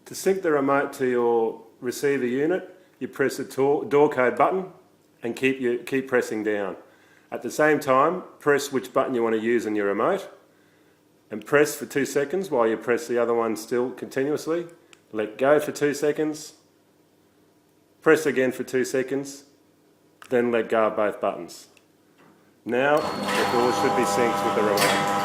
To sync the remote to your receiver unit, you press the door code button and keep pressing down. At the same time, press which button you want to use on your remote and press for 2 seconds while you press the other one still continuously. Let go for 2 seconds, press again for 2 seconds, then let go of both buttons. Now the door should be synced with the remote.